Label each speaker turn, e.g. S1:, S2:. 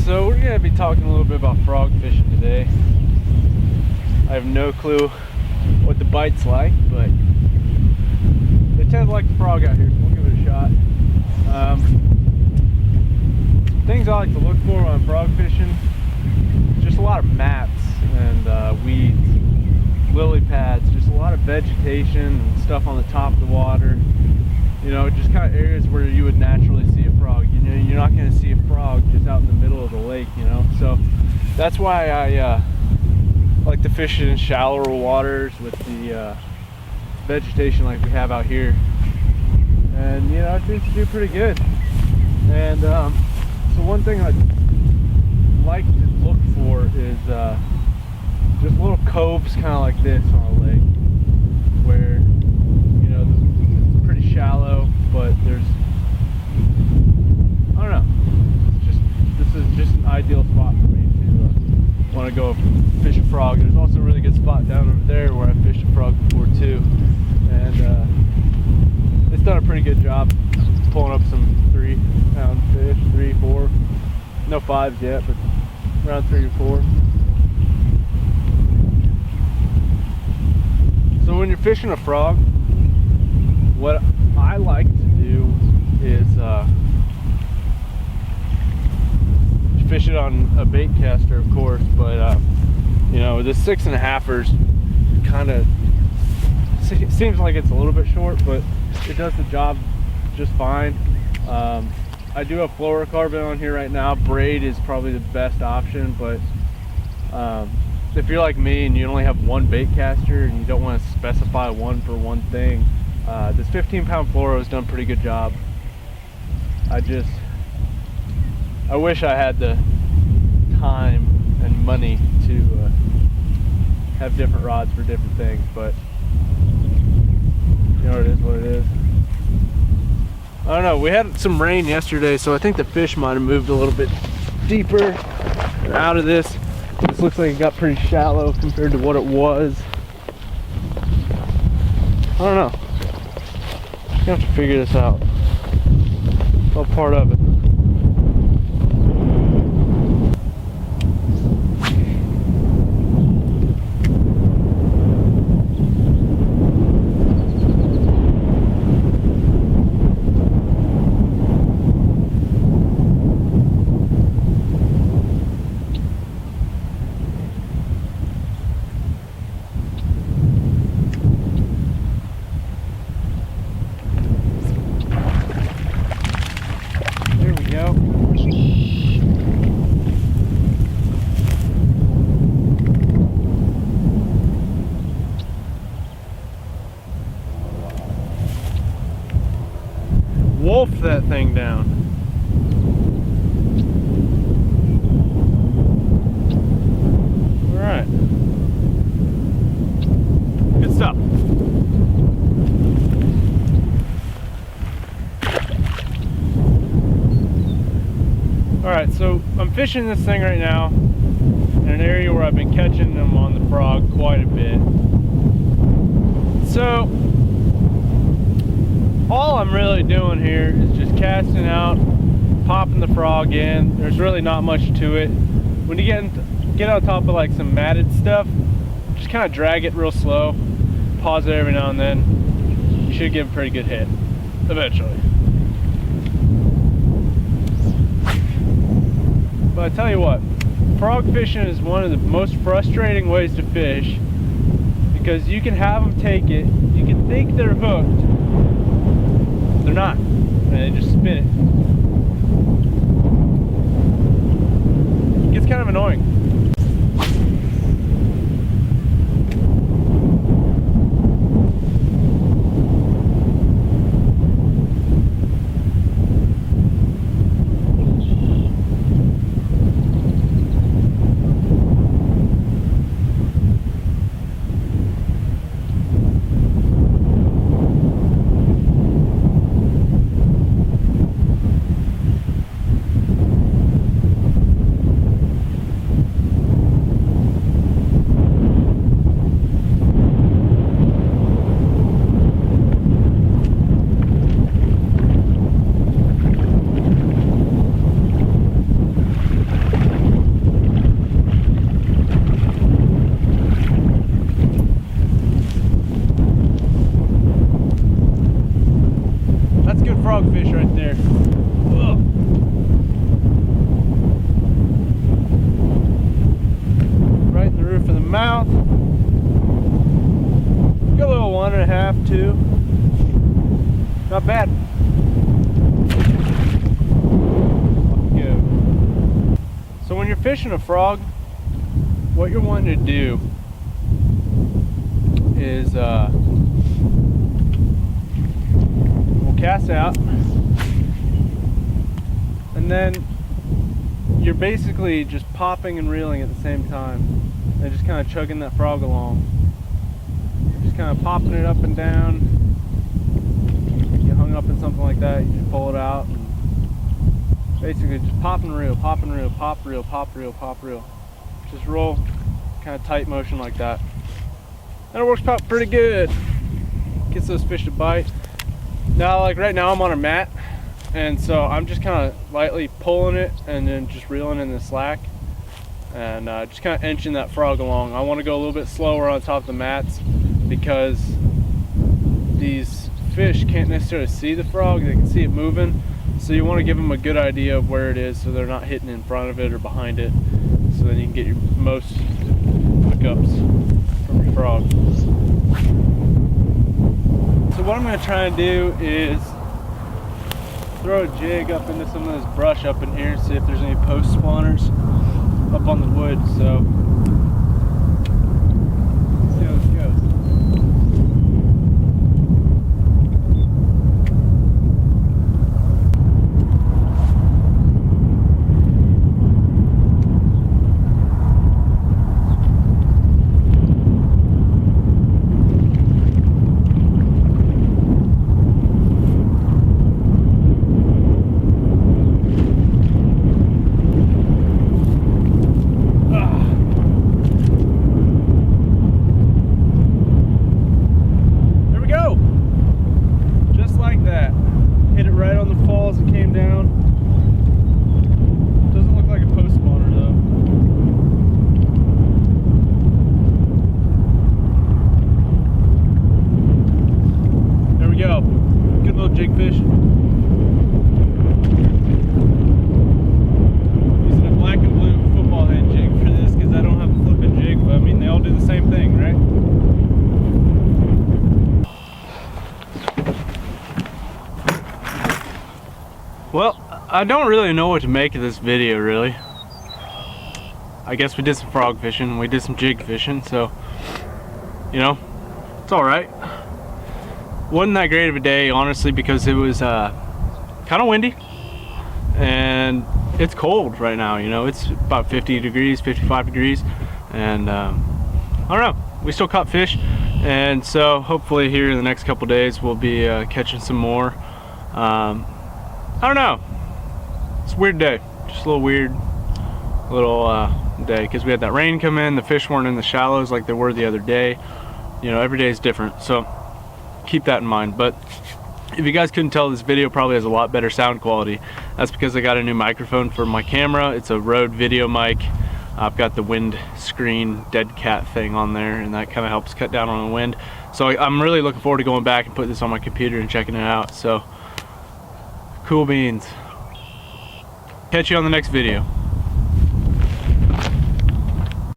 S1: So we're gonna be talking a little bit about frog fishing today. I have no clue what the bite's like, but they tend to like the frog out here, so we'll give it a shot. Things I like to look for on frog fishing, just a lot of mats and weeds, lily pads, just a lot of vegetation and stuff on the top of the water. You know, just kind of areas where you would naturally see a frog. You know, you're not going to see a frog just out in the middle of the lake, you know. So that's why I like to fish in shallower waters with the vegetation like we have out here. And, you know, it seems to do pretty good. And so one thing I like to look for is just little coves kind of like this on a lake where, you know, it's pretty shallow, but there's, I don't know, this is just an ideal spot for me to want to go fish a frog. There's also a really good spot down over there where I fished a frog before too, and it's done a pretty good job pulling up some 3-pound fish, 3, 4, no 5s yet, but around 3 or 4. So when you're fishing a frog, what I like to do is fish it on a bait caster, of course, but you know, the 6.5ers kind of seems like it's a little bit short, but it does the job just fine. I do have fluorocarbon on here right now. Braid is probably the best option, but if you're like me and you only have one bait caster and you don't want to specify one for one thing, this 15-pound fluoro has done a pretty good job. I wish I had the time and money to have different rods for different things, but you know, it is what it is. I don't know, we had some rain yesterday, so I think the fish might have moved a little bit deeper out of this. This looks like it got pretty shallow compared to what it was. I don't know. I'm gonna have to figure this out. It's all part of it. Wolf that thing down. All right, good stuff. All right, so I'm fishing this thing right now in an area where I've been catching them on the frog quite a bit. So all I'm really doing here is just casting out, popping the frog in. There's really not much to it. When you get on top of like some matted stuff, just kind of drag it real slow, pause it every now and then. You should get a pretty good hit eventually. But I tell you what, frog fishing is one of the most frustrating ways to fish, because you can have them take it, you can think they're hooked, they're not, and they just spin it. It gets kind of annoying. frogfish right there. Ugh. Right in the roof of the mouth. Got a little 1.5, 2. Not bad. Go. So when you're fishing a frog, what you're wanting to do is we'll cast out, and then you're basically just popping and reeling at the same time and just kind of chugging that frog along. You're just kind of popping it up and down. You hung up in something like that, you just pull it out and basically just pop and reel, pop and reel, pop, reel, pop, reel, pop, reel. Just roll, kind of tight motion like that. And it works out pretty good. Gets those fish to bite. Now, like right now I'm on a mat, and so I'm just kind of lightly pulling it and then just reeling in the slack and just kind of inching that frog along. I want to go a little bit slower on top of the mats because these fish can't necessarily see the frog, they can see it moving. So you want to give them a good idea of where it is so they're not hitting in front of it or behind it, so then you can get your most hookups from your frog. So what I'm going to try and do is throw a jig up into some of this brush up in here and see if there's any post spawners up on the wood. So let's see how this goes. Jig fish. Using a black and blue football head jig for this because I don't have a flipping jig, but I mean they all do the same thing, right? Well, I don't really know what to make of this video, really. I guess we did some frog fishing, we did some jig fishing, so you know, it's alright. Wasn't that great of a day, honestly, because it was kind of windy and it's cold right now. You know, it's about 50 degrees, 55 degrees, and I don't know, we still caught fish, and so hopefully here in the next couple days we'll be catching some more. I don't know, it's a weird day, just a little weird little day, because we had that rain come in, the fish weren't in the shallows like they were the other day. You know, every day is different, so keep that in mind. But if you guys couldn't tell, this video probably has a lot better sound quality. That's because I got a new microphone for my camera. It's a Rode video mic. I've got the wind screen dead cat thing on there, and that kind of helps cut down on the wind. So I'm really looking forward to going back and putting this on my computer and checking it out. So cool beans. Catch you on the next video.